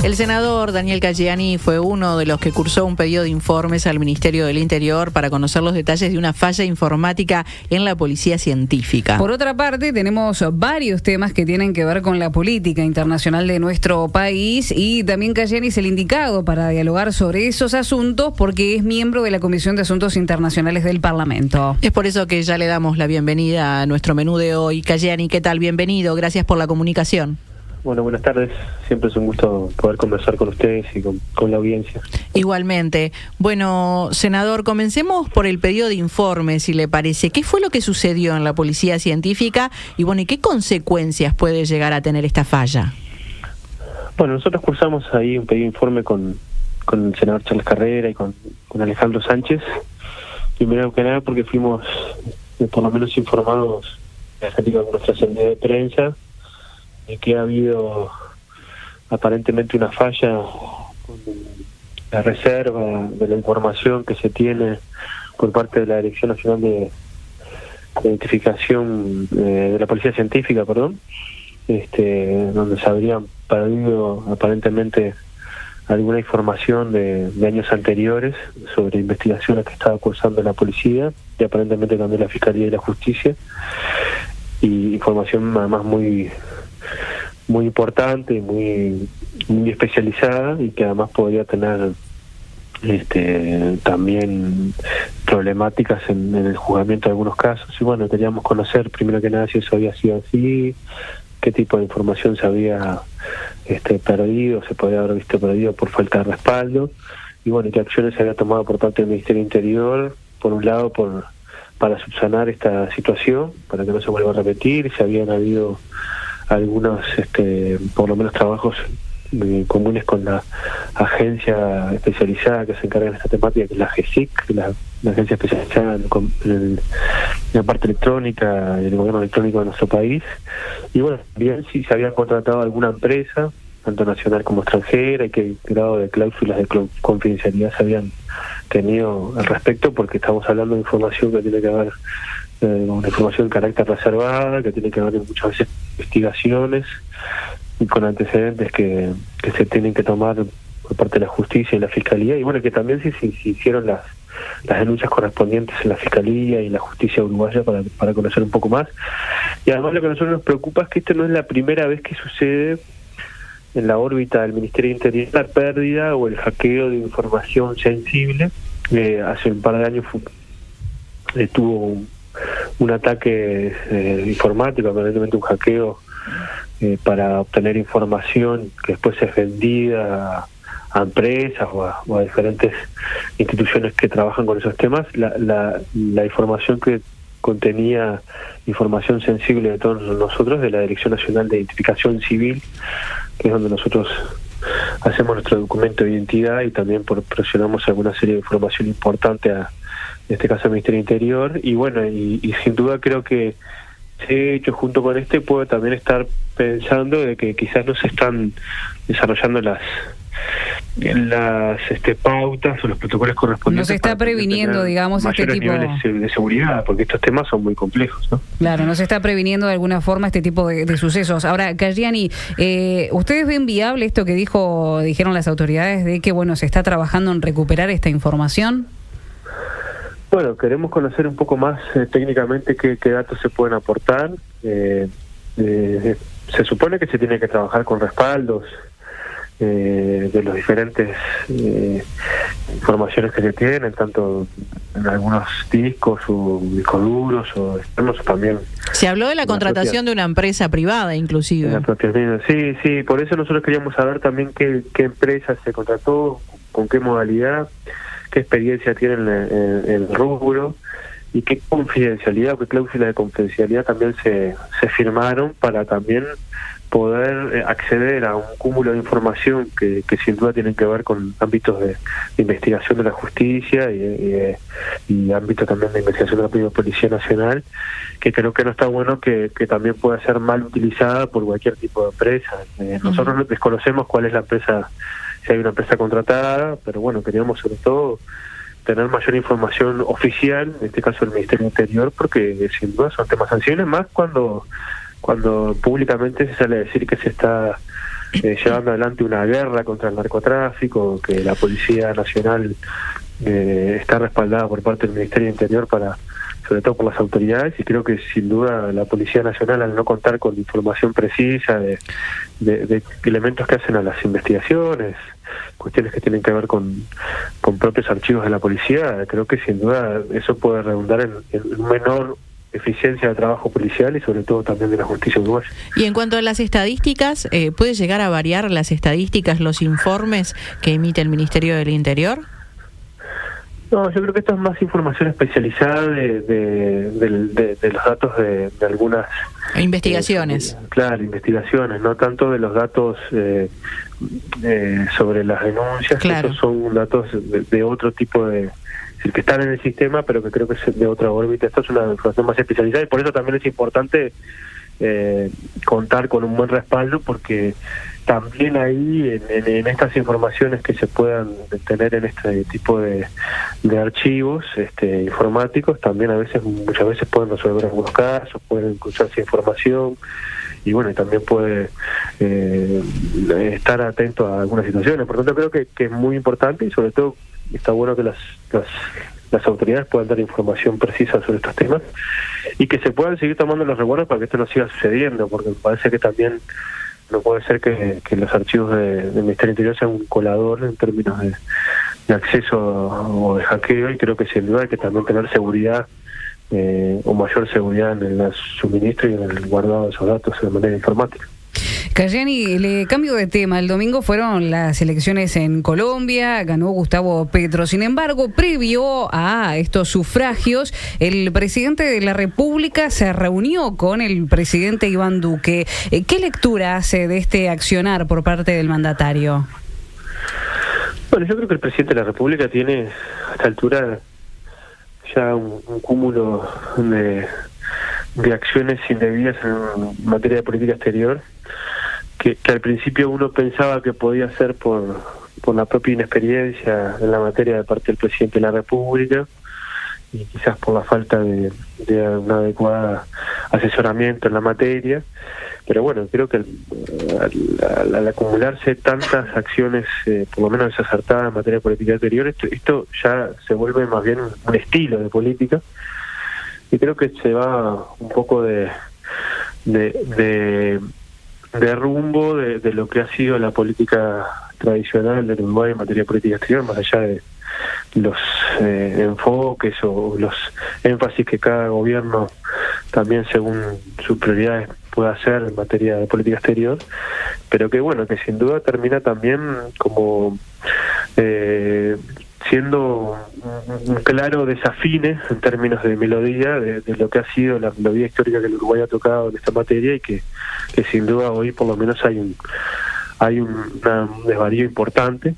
El senador Daniel Caggiani fue uno de los que cursó un pedido de informes al Ministerio del Interior para conocer los detalles de una falla informática en la policía científica. Por otra parte, tenemos varios temas que tienen que ver con la política internacional de nuestro país y también Caggiani es el indicado para dialogar sobre esos asuntos porque es miembro de la Comisión de Asuntos Internacionales del Parlamento. Es por eso que ya le damos la bienvenida a nuestro menú de hoy. Caggiani, ¿qué tal? Bienvenido, gracias por la comunicación. Bueno, buenas tardes. Siempre es un gusto poder conversar con ustedes y con la audiencia. Igualmente. Bueno, senador, comencemos por el pedido de informe, si le parece. ¿Qué fue lo que sucedió en la policía científica? Y bueno, ¿y qué consecuencias puede llegar a tener esta falla? Bueno, nosotros cursamos ahí un pedido de informe con el senador Charles Carrera y con Alejandro Sánchez. Primero que nada porque fuimos por lo menos informados acerca de nuestra salida de prensa que ha habido aparentemente una falla con la reserva de la información que se tiene por parte de la Dirección Nacional de Identificación de la Policía Científica, donde se habrían perdido aparentemente alguna información de años anteriores sobre investigaciones que estaba cursando la policía y aparentemente también la Fiscalía y la Justicia, y información además muy importante y muy especializada y que además podría tener también problemáticas en el juzgamiento de algunos casos. Y bueno, queríamos conocer primero que nada si eso había sido así, qué tipo de información se había perdido, se podría haber visto perdido por falta de respaldo, y bueno, qué acciones se había tomado por parte del Ministerio del Interior, por un lado para subsanar esta situación, para que no se vuelva a repetir, si habían habido algunos, por lo menos trabajos comunes con la agencia especializada que se encarga de esta temática, que es la GESIC, la agencia especializada en la parte electrónica y el gobierno electrónico de nuestro país. Y bueno, bien si se habían contratado alguna empresa, tanto nacional como extranjera, y qué grado de cláusulas de confidencialidad se habían tenido al respecto, porque estamos hablando de información que tiene que ver una información de carácter reservada, que tiene que ver muchas veces investigaciones y con antecedentes que se tienen que tomar por parte de la justicia y la fiscalía, y bueno, que también se hicieron las denuncias correspondientes en la fiscalía y la justicia uruguaya para conocer un poco más. Y además lo que a nosotros nos preocupa es que esto no es la primera vez que sucede en la órbita del Ministerio del Interior la pérdida o el hackeo de información sensible. Hace un par de años tuvo un ataque informático, aparentemente un hackeo para obtener información que después es vendida a empresas o a diferentes instituciones que trabajan con esos temas. La información que contenía información sensible de todos nosotros, de la Dirección Nacional de Identificación Civil, que es donde nosotros hacemos nuestro documento de identidad y también proporcionamos alguna serie de información importante en este caso al Ministerio del Interior. Y bueno, y sin duda creo que ese hecho junto con puede también estar pensando de que quizás no se están desarrollando las pautas o los protocolos correspondientes. No se está previniendo, digamos, este tipo de seguridad, porque estos temas son muy complejos, ¿no? Claro, no se está previniendo de alguna forma este tipo de sucesos. Ahora, Caggiani, ¿ustedes ven viable esto que dijeron las autoridades de que se está trabajando en recuperar esta información? Bueno, queremos conocer un poco más técnicamente qué datos se pueden aportar. Se supone que se tiene que trabajar con respaldos de los diferentes informaciones que se tienen, tanto en algunos discos o discos duros o externos también. Se habló de la contratación de una empresa privada, inclusive. Sí, por eso nosotros queríamos saber también qué empresa se contrató, con qué modalidad, qué experiencia tienen en el rubro y qué confidencialidad o qué cláusulas de confidencialidad también se firmaron para también poder acceder a un cúmulo de información que sin duda tienen que ver con ámbitos de investigación de la justicia y ámbitos también de investigación de la propia Policía Nacional, que creo que no está bueno que también pueda ser mal utilizada por cualquier tipo de empresa. Nosotros desconocemos cuál es la empresa, si hay una empresa contratada, pero bueno, queríamos sobre todo tener mayor información oficial, en este caso del Ministerio del Interior, porque sin duda son temas sensibles, más cuando públicamente se sale a decir que se está llevando adelante una guerra contra el narcotráfico, que la Policía Nacional está respaldada por parte del Ministerio del Interior sobre todo por las autoridades, y creo que sin duda la Policía Nacional, al no contar con información precisa de elementos que hacen a las investigaciones, cuestiones que tienen que ver con propios archivos de la policía, creo que sin duda eso puede redundar en menor eficiencia de trabajo policial y sobre todo también de la justicia uruguaya. Y en cuanto a las estadísticas, ¿puede llegar a variar las estadísticas, los informes que emite el Ministerio del Interior? No, yo creo que esto es más información especializada de los datos de algunas... Investigaciones. Claro, investigaciones, no tanto de los datos sobre las denuncias, claro. Que estos son datos de otro tipo es decir, que están en el sistema, pero que creo que es de otra órbita. Esto es una información más especializada y por eso también es importante contar con un buen respaldo, porque también ahí en estas informaciones que se puedan tener en este tipo de archivos informáticos, también muchas veces pueden resolver algunos casos, pueden cruzarse información y bueno, y también puede estar atento a algunas situaciones. Por lo tanto, creo que es muy importante y sobre todo está bueno que las autoridades puedan dar información precisa sobre estos temas y que se puedan seguir tomando los resguardos para que esto no siga sucediendo, porque me parece que también no puede ser que los archivos del Ministerio del Interior sean un colador en términos de acceso o de hackeo, y creo que sin duda hay que también tener seguridad o mayor seguridad en el suministro y en el guardado de esos datos de manera informática. Cayeni, le cambio de tema. El domingo fueron las elecciones en Colombia, ganó Gustavo Petro. Sin embargo, previo a estos sufragios, el presidente de la República se reunió con el presidente Iván Duque. ¿Qué lectura hace de este accionar por parte del mandatario? Bueno, yo creo que el presidente de la República tiene a esta altura ya un cúmulo de acciones indebidas en materia de política exterior, que al principio uno pensaba que podía ser por la propia inexperiencia en la materia de parte del presidente de la República y quizás por la falta de un adecuado asesoramiento en la materia, pero bueno, creo que al acumularse tantas acciones, por lo menos desacertadas en materia de política exterior, esto ya se vuelve más bien un estilo de política, y creo que se va un poco de rumbo de lo que ha sido la política tradicional del Uruguay en materia de política exterior, más allá de los enfoques o los énfasis que cada gobierno también según sus prioridades pueda hacer en materia de política exterior, pero que bueno, que sin duda termina también como siendo un claro desafine en términos de melodía de lo que ha sido la melodía histórica que el Uruguay ha tocado en esta materia, y que sin duda hoy por lo menos hay un desvarío importante.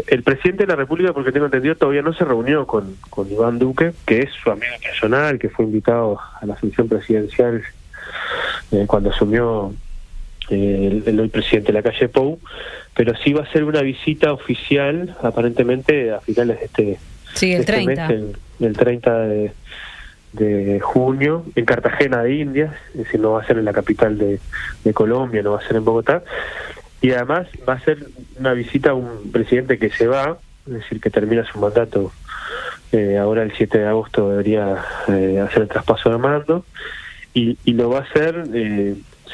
El presidente de la República, porque tengo entendido, todavía no se reunió con Iván Duque, que es su amigo personal, que fue invitado a la asunción presidencial cuando asumió el hoy presidente de la calle Pou, pero sí va a ser una visita oficial aparentemente a finales de el 30. El 30 de junio en Cartagena de Indias, es decir, no va a ser en la capital de Colombia, no va a ser en Bogotá, y además va a ser una visita a un presidente que se va, es decir, que termina su mandato ahora el 7 de agosto debería hacer el traspaso de mando, y lo va a hacer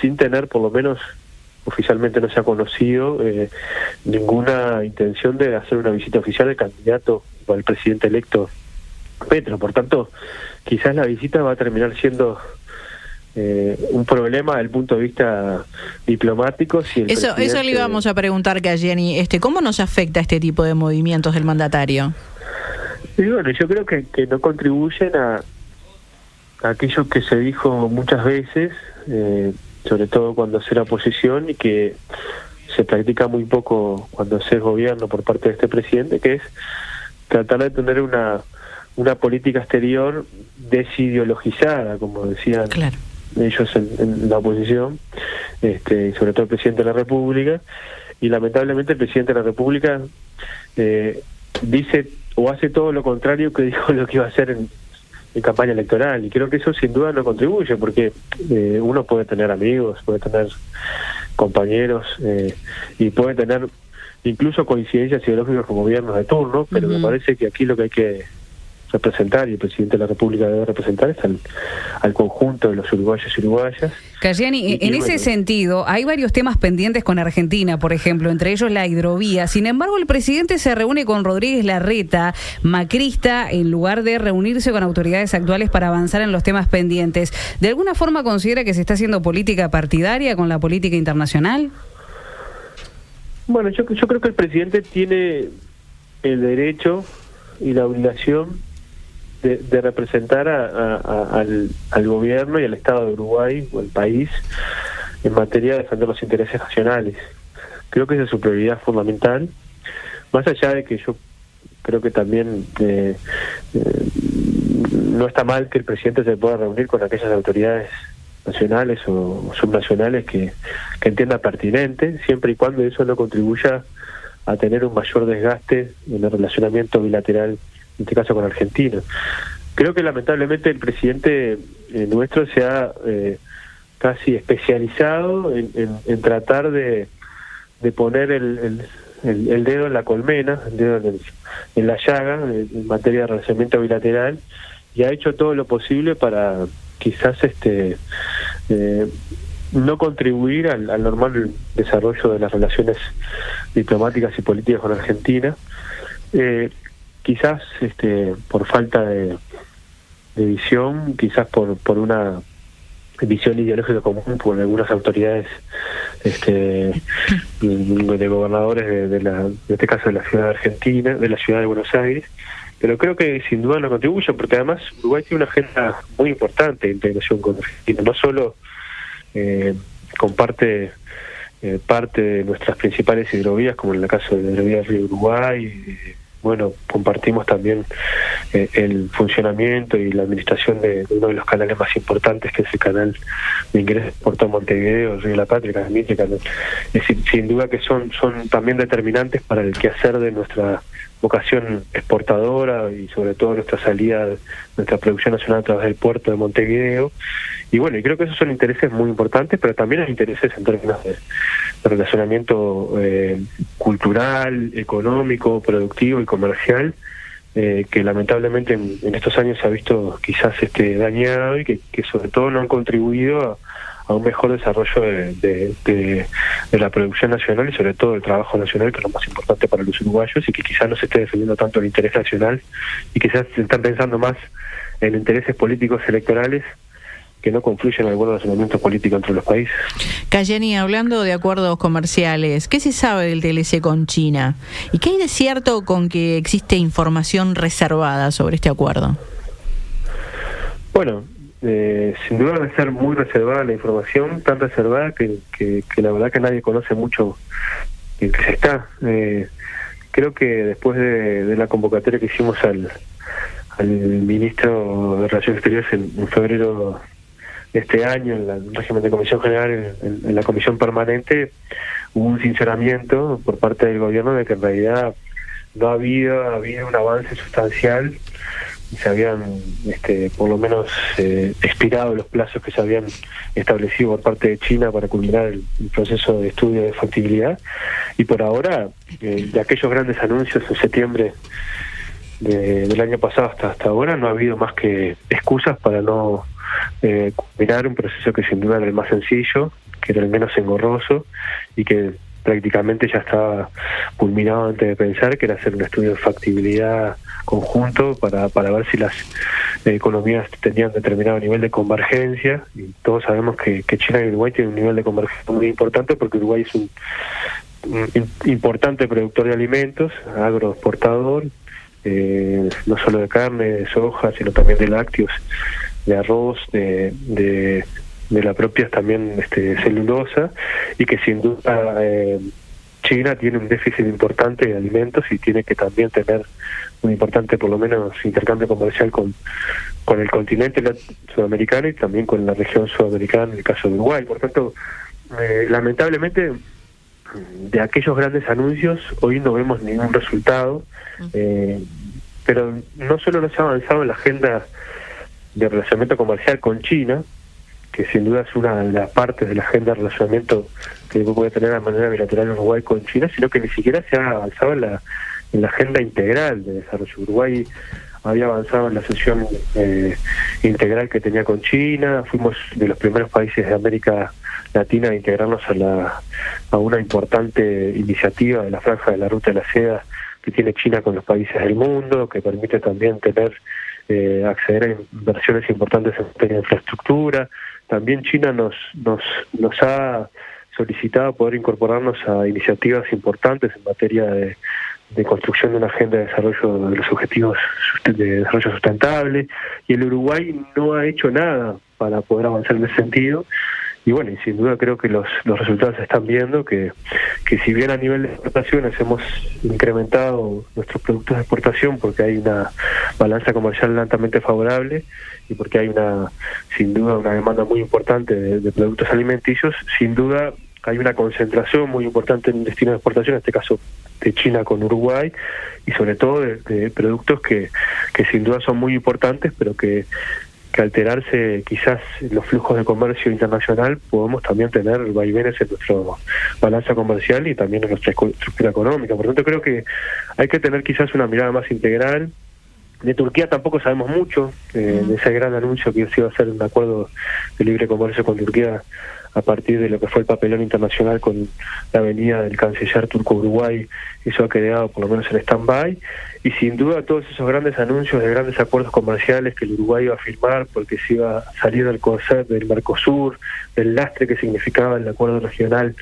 sin tener, por lo menos oficialmente no se ha conocido ninguna intención de hacer una visita oficial al candidato o al presidente electo Petro. Por tanto, quizás la visita va a terminar siendo un problema desde el punto de vista diplomático. Si eso le íbamos a preguntar, Cayeni, ¿cómo nos afecta este tipo de movimientos del mandatario? Y bueno, yo creo que no contribuyen a aquello que se dijo muchas veces, sobre todo cuando se era oposición, y que se practica muy poco cuando se es gobierno por parte de este presidente, que es tratar de tener una política exterior desideologizada, como decían ellos en la oposición, y sobre todo el presidente de la República, y lamentablemente el presidente de la República dice o hace todo lo contrario que dijo lo que iba a hacer en campaña electoral, y creo que eso sin duda no contribuye, porque uno puede tener amigos, puede tener compañeros, y puede tener incluso coincidencias ideológicas con gobiernos de turno, pero me parece que aquí lo que hay que representar, y el presidente de la República debe representar, es al conjunto de los uruguayos y uruguayas. Cayani, en ese sentido, hay varios temas pendientes con Argentina, por ejemplo, entre ellos la hidrovía. Sin embargo, el presidente se reúne con Rodríguez Larreta, macrista, en lugar de reunirse con autoridades actuales para avanzar en los temas pendientes. ¿De alguna forma considera que se está haciendo política partidaria con la política internacional? Bueno, yo creo que el presidente tiene el derecho y la obligación de representar al gobierno y al Estado de Uruguay o al país en materia de defender los intereses nacionales. Creo que esa es su prioridad fundamental, más allá de que yo creo que también no está mal que el presidente se pueda reunir con aquellas autoridades nacionales o subnacionales que entienda pertinente, siempre y cuando eso no contribuya a tener un mayor desgaste en el relacionamiento bilateral, en este caso con Argentina. Creo que lamentablemente el presidente nuestro se ha casi especializado en tratar de poner el dedo en la colmena, el dedo en la llaga en materia de relacionamiento bilateral, y ha hecho todo lo posible para quizás no contribuir al normal desarrollo de las relaciones diplomáticas y políticas con Argentina, quizás por falta de visión, quizás por una visión ideológica común por algunas autoridades de gobernadores de este caso de la ciudad de Argentina, de la ciudad de Buenos Aires, pero creo que sin duda no contribuye, porque además Uruguay tiene una agenda muy importante de integración con Argentina, no solo comparte parte de nuestras principales hidrovías, como en el caso de la hidrovía del río Uruguay. Bueno, compartimos también el funcionamiento y la administración de uno de los canales más importantes, que es el canal de ingreso Puerto Montevideo, el Río de la Patria, es decir, sin duda que son también determinantes para el quehacer de nuestra vocación exportadora y sobre todo nuestra salida, nuestra producción nacional a través del puerto de Montevideo. Y bueno, y creo que esos son intereses muy importantes, pero también hay intereses en términos de relacionamiento cultural, económico, productivo y comercial, que lamentablemente en estos años se ha visto quizás dañado y que sobre todo no han contribuido a un mejor desarrollo de la producción nacional y sobre todo el trabajo nacional, que es lo más importante para los uruguayos, y que quizás no se esté defendiendo tanto el interés nacional y quizás se están pensando más en intereses políticos electorales que no confluyen en algún relacionamiento político entre los países. Cayani, hablando de acuerdos comerciales, ¿qué se sabe del TLC con China? ¿Y qué hay de cierto con que existe información reservada sobre este acuerdo? Bueno, sin duda debe ser muy reservada la información, tan reservada que la verdad que nadie conoce mucho en qué se está. Creo que después de la convocatoria que hicimos al ministro de Relaciones Exteriores en febrero de este año, en el régimen de Comisión General, en la Comisión Permanente, hubo un sinceramiento por parte del gobierno de que en realidad no había un avance sustancial y se habían por lo menos expirado los plazos que se habían establecido por parte de China para culminar el proceso de estudio de factibilidad, y por ahora de aquellos grandes anuncios en septiembre del año pasado hasta ahora no ha habido más que excusas para no culminar un proceso que sin duda era el más sencillo, que era el menos engorroso y que prácticamente ya estaba culminado antes de pensar, que era hacer un estudio de factibilidad conjunto para ver si las economías tenían determinado nivel de convergencia, y todos sabemos que China y Uruguay tienen un nivel de convergencia muy importante, porque Uruguay es un importante productor de alimentos, agroexportador, no solo de carne, de soja, sino también de lácteos, de arroz, de la propia también celulosa, y que sin duda China tiene un déficit importante de alimentos y tiene que también tener un importante, por lo menos, intercambio comercial con el continente sudamericano y también con la región sudamericana, en el caso de Uruguay. Por tanto, lamentablemente, de aquellos grandes anuncios hoy no vemos ningún resultado, pero no solo no se ha avanzado en la agenda de relacionamiento comercial con China, sin duda es una de las partes de la agenda de relacionamiento que puede tener de manera bilateral Uruguay con China, sino que ni siquiera se ha avanzado en la agenda integral de desarrollo. Uruguay había avanzado en la sesión integral que tenía con China, fuimos de los primeros países de América Latina a integrarnos a una importante iniciativa de la Franja de la Ruta de la Seda que tiene China con los países del mundo, que permite también tener acceder a inversiones importantes en materia de infraestructura. También China nos ha solicitado poder incorporarnos a iniciativas importantes en materia de construcción de una agenda de desarrollo de los objetivos de desarrollo sustentable, y el Uruguay no ha hecho nada para poder avanzar en ese sentido. Y bueno, y sin duda creo que los resultados se están viendo, que si bien a nivel de exportaciones hemos incrementado nuestros productos de exportación porque hay una balanza comercial altamente favorable y porque hay sin duda una demanda muy importante de productos alimenticios, sin duda hay una concentración muy importante en un destino de exportación, en este caso de China con Uruguay, y sobre todo de productos que sin duda son muy importantes, pero que alterarse quizás los flujos de comercio internacional, podemos también tener vaivenes en nuestra balanza comercial y también en nuestra estructura económica. Por lo tanto, creo que hay que tener quizás una mirada más integral. De Turquía tampoco sabemos mucho, de ese gran anuncio que se iba a hacer un acuerdo de libre comercio con Turquía a partir de lo que fue el papelón internacional con la venida del canciller turco-Uruguay. Eso ha quedado por lo menos en stand-by, y sin duda todos esos grandes anuncios de grandes acuerdos comerciales que el Uruguay iba a firmar porque se iba a salir del concepto del Mercosur, del lastre que significaba el acuerdo regional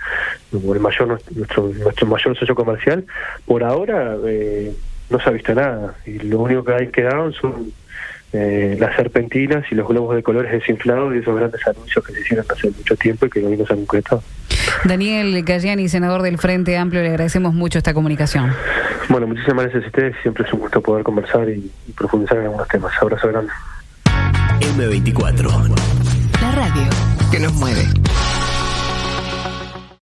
como nuestro mayor socio comercial, por ahora no se ha visto nada, y lo único que hay quedado son las serpentinas y los globos de colores desinflados y esos grandes anuncios que se hicieron hace mucho tiempo y que hoy no se han concretado. Daniel Galliani, senador del Frente Amplio, le agradecemos mucho esta comunicación. Bueno, muchísimas gracias a ustedes, siempre es un gusto poder conversar y profundizar en algunos temas. Abrazo grande. M24, la radio que nos mueve.